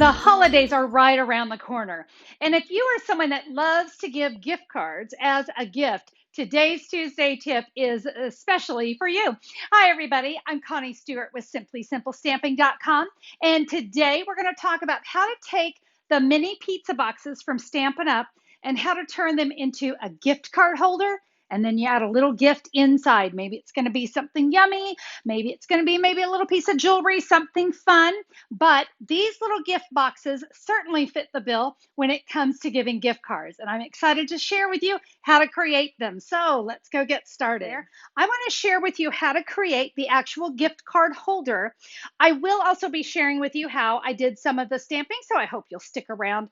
The holidays are right around the corner. And if you are someone that loves to give gift cards as a gift, today's Tuesday tip is especially for you. Hi, everybody. I'm Connie Stewart with SimplySimpleStamping.com. And today we're going to talk about how to take the mini pizza boxes from Stampin' Up! And how to turn them into a gift card holder. And then you add a little gift inside. Maybe it's going to be something yummy. Maybe it's going to be maybe a little piece of jewelry, something fun. But these little gift boxes certainly fit the bill when it comes to giving gift cards. And I'm excited to share with you how to create them. So let's go get started. I want to share with you how to create the actual gift card holder. I will also be sharing with you how I did some of the stamping. So I hope you'll stick around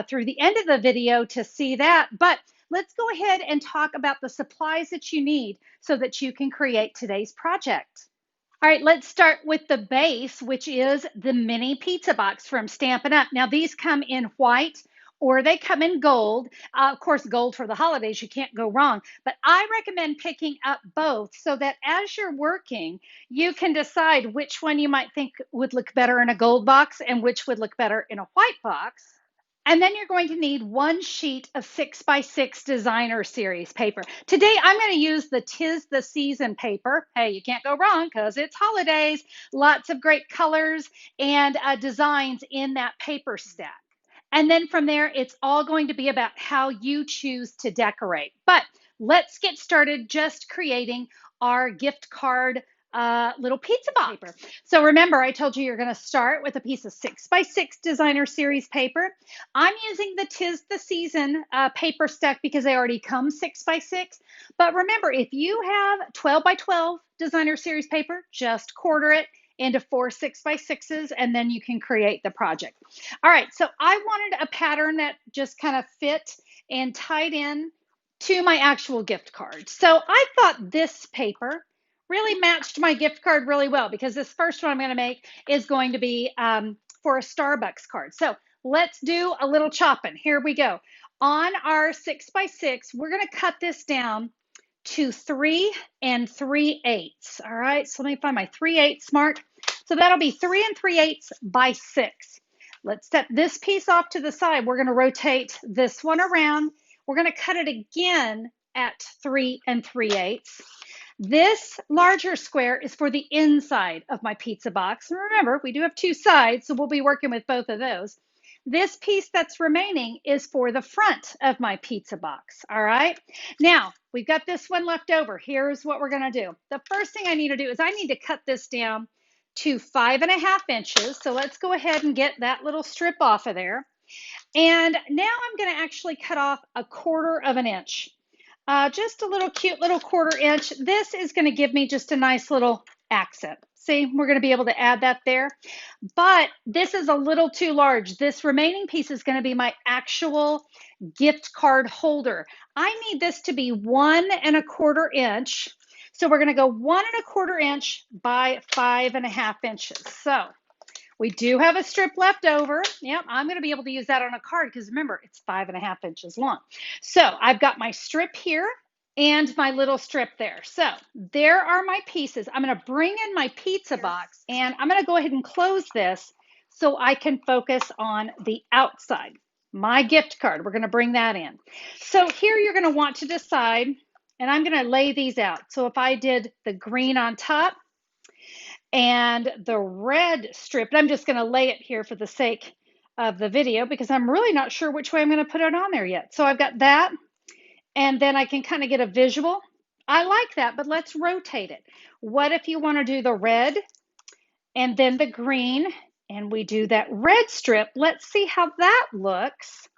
through the end of the video to see that. But let's go ahead and talk about the supplies that you need so that you can create today's project. All right, let's start with the base, which is the mini pizza box from Stampin' Up! Now, these come in white or they come in gold. Of course, gold for the holidays, you can't go wrong. But I recommend picking up both so that as you're working, you can decide which one you might think would look better in a gold box and which would look better in a white box. And then you're going to need one sheet of 6x6 designer series paper. Today, I'm going to use the 'Tis the Season paper. Hey, you can't go wrong because it's holidays. Lots of great colors and designs in that paper stack. And then from there, it's all going to be about how you choose to decorate. But let's get started just creating our gift card little pizza box. So remember, I told you you're going to start with a piece of 6x6 designer series paper. I'm using the 'Tis the Season paper stack because they already come 6x6. But remember, if you have 12x12 designer series paper, just quarter it into 4 6x6s, and then you can create the project. All right, so I wanted a pattern that just kind of fit and tied in to my actual gift card. So I thought this paper really matched my gift card really well because this first one I'm going to make is going to be for a Starbucks card. So let's do a little chopping. Here we go. On our 6x6, we're going to cut this down to 3 3/8. All right, so let me find my 3/8 mark. So that'll be 3 3/8 by 6. Let's set this piece off to the side. We're going to rotate this one around. We're going to cut it again at 3 3/8. This larger square is for the inside of my pizza box. And remember, we do have two sides, so we'll be working with both of those. This piece that's remaining is for the front of my pizza box. All right. Now, we've got this one left over. Here's what we're going to do. The first thing I need to do is I need to cut this down to 5.5 inches. So let's go ahead and get that little strip off of there. And now I'm going to actually cut off 1/4 inch. Just a little cute little 1/4 inch. This is going to give me just a nice little accent. See, we're going to be able to add that there. But this is a little too large. This remaining piece is going to be my actual gift card holder. I need this to be 1 1/4 inch. So we're going to go 1 1/4 inch by 5.5 inches. So we do have a strip left over. Yep, I'm going to be able to use that on a card because remember, it's 5.5 inches long. So I've got my strip here and my little strip there. So there are my pieces. I'm going to bring in my pizza box and I'm going to go ahead and close this so I can focus on the outside. My gift card, we're going to bring that in. So here you're going to want to decide, and I'm going to lay these out. So if I did the green on top, and the red strip, I'm just going to lay it here for the sake of the video because I'm really not sure which way I'm going to put it on there yet. So I've got that, and then I can kind of get a visual. I like that, but let's rotate it. What if you want to do the red and then the green, and we do that red strip? Let's see how that looks.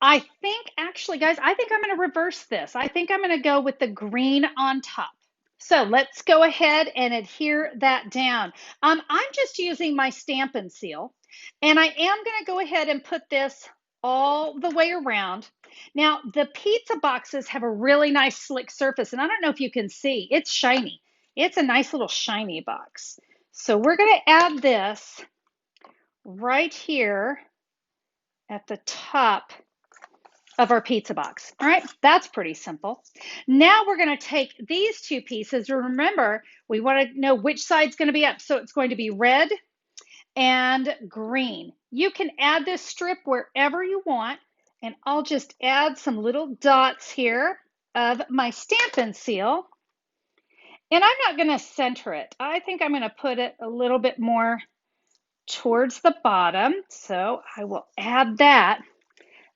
I think, actually, guys, I think I'm going to reverse this. I think I'm going to go with the green on top. So let's go ahead and adhere that down. I'm just using my Stampin' Seal, and I am going to go ahead and put this all the way around. Now, the pizza boxes have a really nice slick surface, and I don't know if you can see, it's shiny. It's a nice little shiny box. So we're going to add this right here at the top of our pizza box. All right, that's pretty simple. Now we're going to take these two pieces. Remember, we want to know which side's going to be up. So it's going to be red and green. You can add this strip wherever you want, and I'll just add some little dots here of my Stampin' Seal. And I'm not going to center it. I think I'm going to put it a little bit more towards the bottom. So I will add that.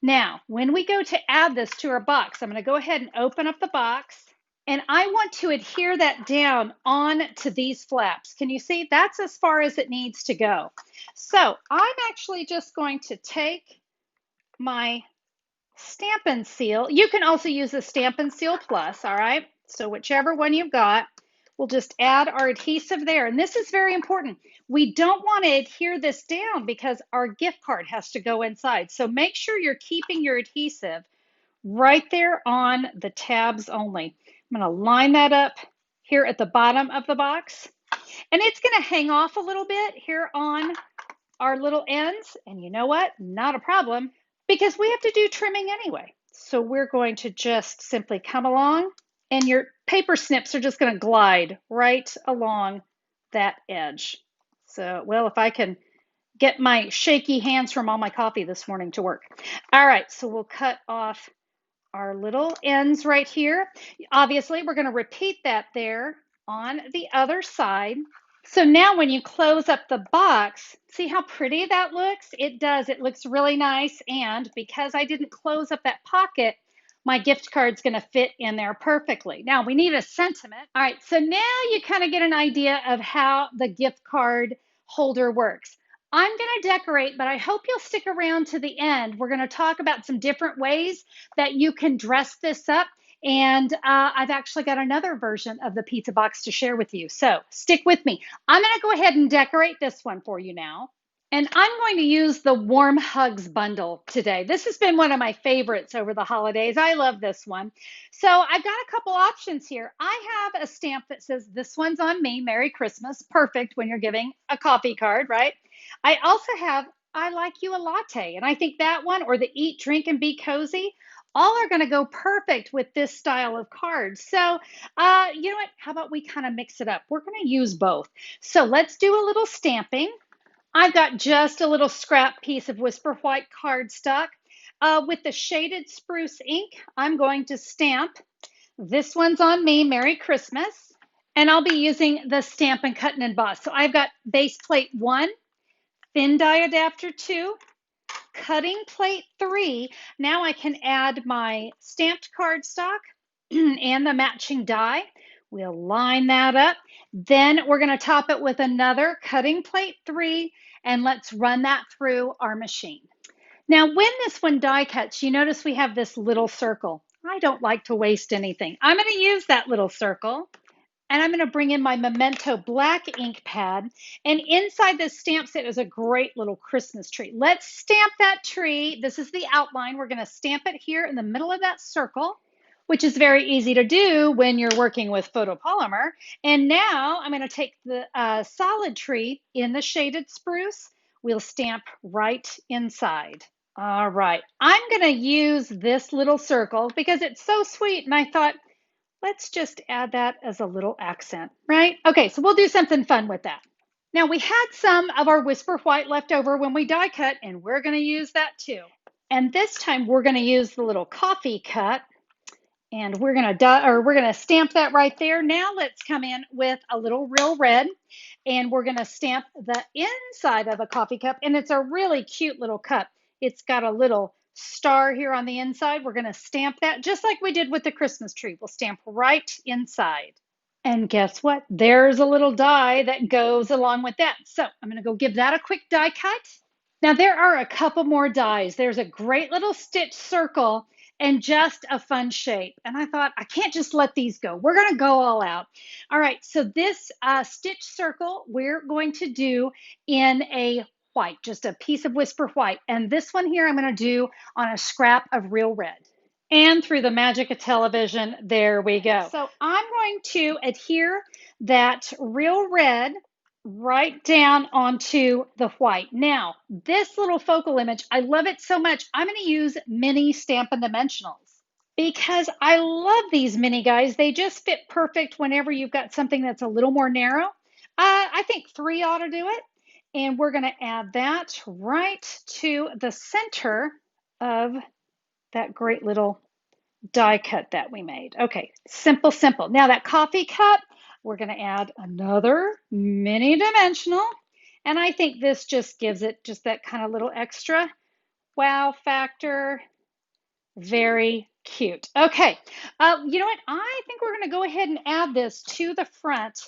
Now, when we go to add this to our box, I'm going to go ahead and open up the box. And I want to adhere that down on to these flaps. Can you see? That's as far as it needs to go. So I'm actually just going to take my Stampin' Seal. You can also use the Stampin' Seal Plus, all right? So whichever one you've got, we'll just add our adhesive there. And this is very important. We don't want to adhere this down because our gift card has to go inside. So make sure you're keeping your adhesive right there on the tabs only. I'm going to line that up here at the bottom of the box. And it's going to hang off a little bit here on our little ends. And you know what? Not a problem, because we have to do trimming anyway. So we're going to just simply come along, and your paper snips are just going to glide right along that edge. So, well, if I can get my shaky hands from all my coffee this morning to work. All right, so we'll cut off our little ends right here. Obviously, we're going to repeat that there on the other side. So now when you close up the box, see how pretty that looks? It does. It looks really nice. And because I didn't close up that pocket, my gift card's going to fit in there perfectly. Now we need a sentiment. All right, so now you kind of get an idea of how the gift card holder works. I'm going to decorate, but I hope you'll stick around to the end. We're going to talk about some different ways that you can dress this up. And I've actually got another version of the pizza box to share with you. So stick with me. I'm going to go ahead and decorate this one for you now. And I'm going to use the Warm Hugs bundle today. This has been one of my favorites over the holidays. I love this one. So I've got a couple options here. I have a stamp that says, "This one's on me, Merry Christmas." Perfect when you're giving a coffee card, right? I also have, "I like you a latte." And I think that one, or the "Eat, Drink, and Be Cozy," all are going to go perfect with this style of cards. So, you know what? How about we kind of mix it up? We're going to use both. So let's do a little stamping. I've got just a little scrap piece of Whisper White cardstock. With the shaded spruce ink, I'm going to stamp, "This one's on me, Merry Christmas." And I'll be using the Stampin' Cut and Emboss. So I've got base plate 1, thin die adapter 2, cutting plate 3. Now I can add my stamped cardstock and the matching die. We'll line that up. Then we're going to top it with another cutting plate 3, and let's run that through our machine. Now, when this one die cuts, you notice we have this little circle. I don't like to waste anything. I'm going to use that little circle, and I'm going to bring in my Memento black ink pad. And inside this stamp set is a great little Christmas tree. Let's stamp that tree. This is the outline. We're going to stamp it here in the middle of that circle, which is very easy to do when you're working with photopolymer. And now I'm going to take the solid tree in the shaded spruce. We'll stamp right inside. All right, I'm going to use this little circle because it's so sweet, and I thought, let's just add that as a little accent, right? Okay, so we'll do something fun with that. Now, we had some of our Whisper White left over when we die cut, and we're going to use that too. And this time we're going to use the little coffee cut, and we're going to stamp that right there. Now let's come in with a little Real Red, and we're going to stamp the inside of a coffee cup, and it's a really cute little cup. It's got a little star here on the inside. We're going to stamp that just like we did with the Christmas tree. We'll stamp right inside. And guess what? There's a little die that goes along with that. So I'm going to go give that a quick die cut. Now there are a couple more dies. There's a great little stitch circle and just a fun shape. And I thought, I can't just let these go. We're going to go all out. All right, so this stitch circle we're going to do in a white, just a piece of Whisper White. And this one here I'm going to do on a scrap of Real Red. And through the magic of television, there we go. So I'm going to adhere that Real Red right down onto the white. Now, this little focal image, I love it so much. I'm going to use mini Stampin' Dimensionals because I love these mini guys. They just fit perfect whenever you've got something that's a little more narrow. I think 3 ought to do it. And we're going to add that right to the center of that great little die cut that we made. Okay, simple, simple. Now that coffee cup, we're going to add another mini dimensional. And I think this just gives it just that kind of little extra wow factor. Very cute. Okay, you know what? I think we're going to go ahead and add this to the front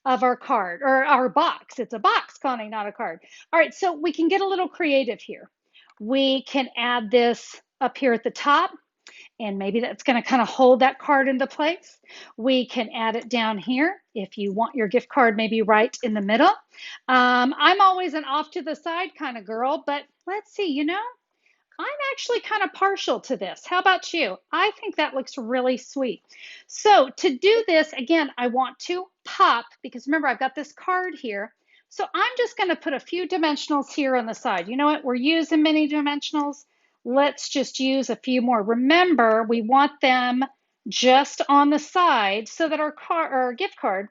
of our card or our box. It's a box, Connie, not a card. All right, so we can get a little creative here. We can add this up here at the top, and maybe that's going to kind of hold that card into place. We can add it down here if you want your gift card maybe right in the middle. I'm always an off to the side kind of girl, but let's see, you know, I'm actually kind of partial to this. How about you? I think that looks really sweet. So to do this, again, I want to pop, because remember, I've got this card here. So I'm just going to put a few dimensionals here on the side. You know what? We're using mini dimensionals. Let's just use a few more. Remember, we want them just on the side so that our gift card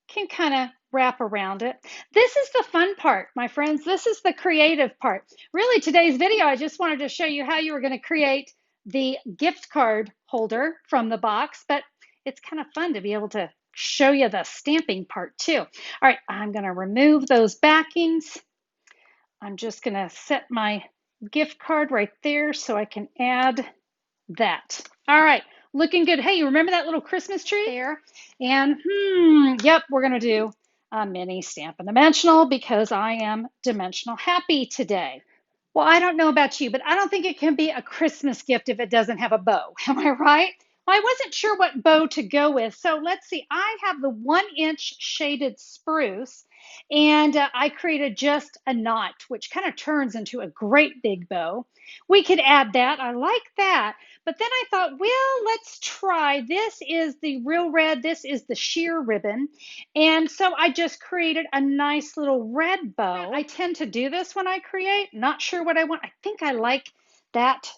can kind of wrap around it. This is the fun part, my friends. This is the creative part. Really, today's video, I just wanted to show you how you were going to create the gift card holder from the box, but it's kind of fun to be able to show you the stamping part too. All right, I'm going to remove those backings. I'm just going to set my gift card right there so I can add that. All right, looking good. Hey, you remember that little Christmas tree there? And yep, we're going to do a mini Stampin' Dimensional because I am dimensional happy today. Well, I don't know about you, but I don't think it can be a Christmas gift if it doesn't have a bow. Am I right? Well, I wasn't sure what bow to go with. So let's see. I have the 1-inch shaded spruce, and I created just a knot, which kind of turns into a great big bow. We could add that. I like that. But then I thought, well, let's try. This is the real red. This is the sheer ribbon. And so I just created a nice little red bow. I tend to do this when I create. Not sure what I want. I think I like that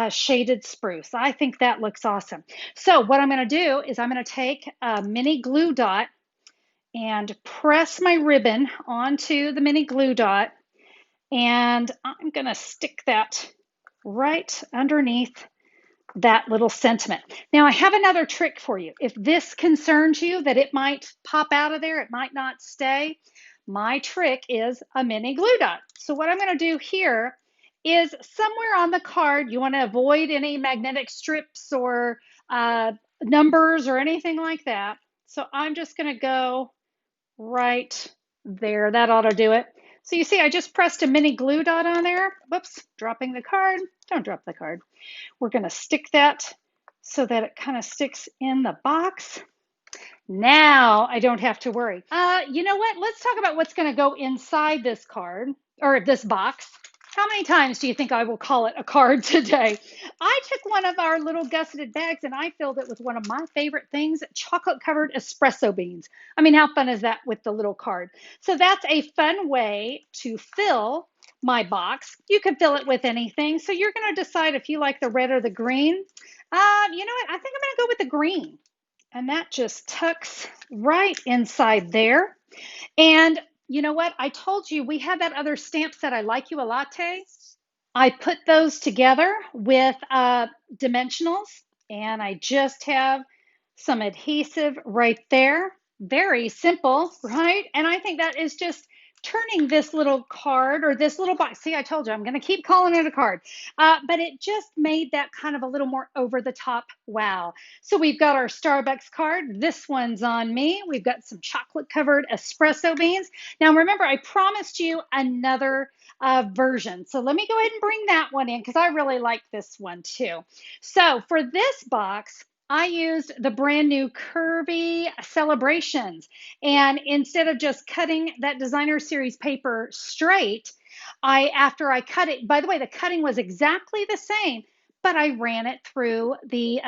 shaded spruce. I think that looks awesome. So what I'm going to do is I'm going to take a mini glue dot and press my ribbon onto the mini glue dot. And I'm going to stick that right underneath that little sentiment. Now I have another trick for you. If this concerns you that it might pop out of there, it might not stay, my trick is a mini glue dot. So what I'm going to do here is somewhere on the card, you want to avoid any magnetic strips or numbers or anything like that. So I'm just going to go right there. That ought to do it. So you see, I just pressed a mini glue dot on there. Whoops, dropping the card. Don't drop the card. We're going to stick that so that it kind of sticks in the box. Now I don't have to worry. You know what? Let's talk about what's going to go inside this card or this box. How many times do you think I will call it a card today? I took one of our little gusseted bags and I filled it with one of my favorite things, chocolate covered espresso beans. I mean, how fun is that with the little card? So that's a fun way to fill my box. You can fill it with anything. So you're going to decide if you like the red or the green. You know what? I think I'm going to go with the green. And that just tucks right inside there. And you know what? I told you we had that other stamp set, I Like You a Latte. I put those together with dimensionals, and I just have some adhesive right there. Very simple, right? And I think that is just turning this little card or this little box. See, I told you I'm going to keep calling it a card, but it just made that kind of a little more over the top wow. So we've got our Starbucks card. This one's on me. We've got some chocolate covered espresso beans. Now remember, I promised you another version. So let me go ahead and bring that one in because I really like this one too. So for this box, I used the brand new Curvy Celebrations. And instead of just cutting that designer series paper straight, after I cut it, by the way, the cutting was exactly the same, but I ran it through the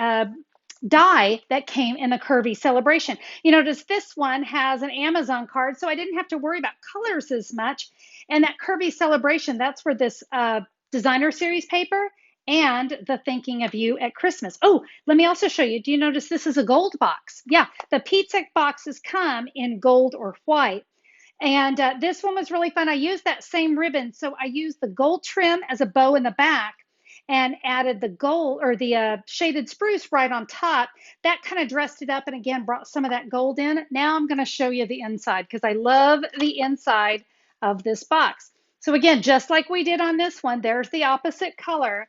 die that came in the Curvy Celebration. You notice this one has an Amazon card, so I didn't have to worry about colors as much. And that Curvy Celebration, that's for this designer series paper and the Thinking of You at Christmas. Oh, let me also show you. Do you notice this is a gold box? Yeah, the pizza boxes come in gold or white. And this one was really fun. I used that same ribbon. So I used the gold trim as a bow in the back and added the gold or the shaded spruce right on top. That kind of dressed it up and again brought some of that gold in. Now I'm going to show you the inside because I love the inside of this box. So again, just like we did on this one, there's the opposite color.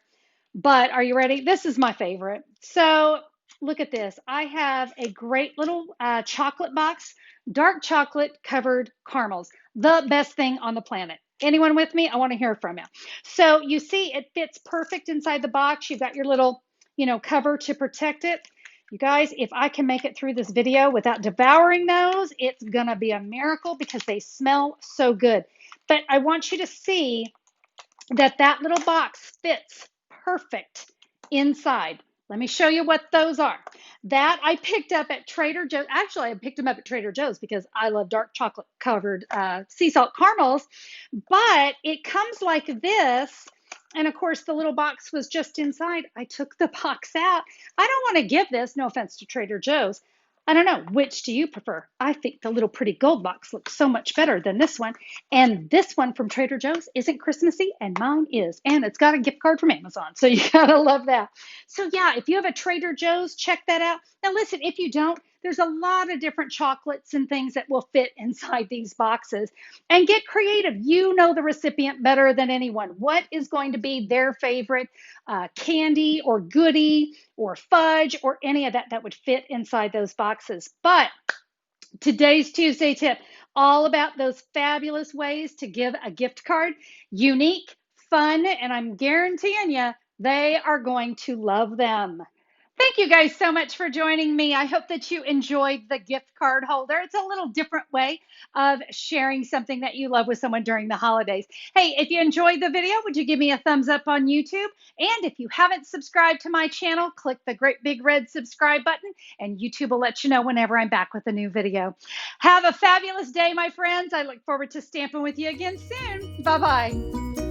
But are you ready? This is my favorite. So look at this. I have a great little chocolate box, dark chocolate covered caramels, the best thing on the planet. Anyone with me? I want to hear from you. So you see it fits perfect inside the box. You've got your little, cover to protect it. You guys, if I can make it through this video without devouring those, it's going to be a miracle because they smell so good. But I want you to see that little box fits perfect inside. Let me show you what those are. That I picked up at Trader Joe's. Actually, I picked them up at Trader Joe's because I love dark chocolate covered sea salt caramels. But it comes like this. And of course, the little box was just inside. I took the box out. I don't want to give this, no offense to Trader Joe's. I don't know, which do you prefer? I think the little pretty gold box looks so much better than this one. And this one from Trader Joe's isn't Christmassy, and mine is. And it's got a gift card from Amazon, so you gotta love that. So yeah, if you have a Trader Joe's, check that out. Now listen, if you don't, there's a lot of different chocolates and things that will fit inside these boxes. And get creative. You know the recipient better than anyone. What is going to be their favorite candy or goodie or fudge or any of that would fit inside those boxes? But today's Tuesday tip, all about those fabulous ways to give a gift card, unique, fun, and I'm guaranteeing you, they are going to love them. Thank you guys so much for joining me. I hope that you enjoyed the gift card holder. It's a little different way of sharing something that you love with someone during the holidays. Hey, if you enjoyed the video, would you give me a thumbs up on YouTube? And if you haven't subscribed to my channel, click the great big red subscribe button and YouTube will let you know whenever I'm back with a new video. Have a fabulous day, my friends. I look forward to stamping with you again soon. Bye-bye.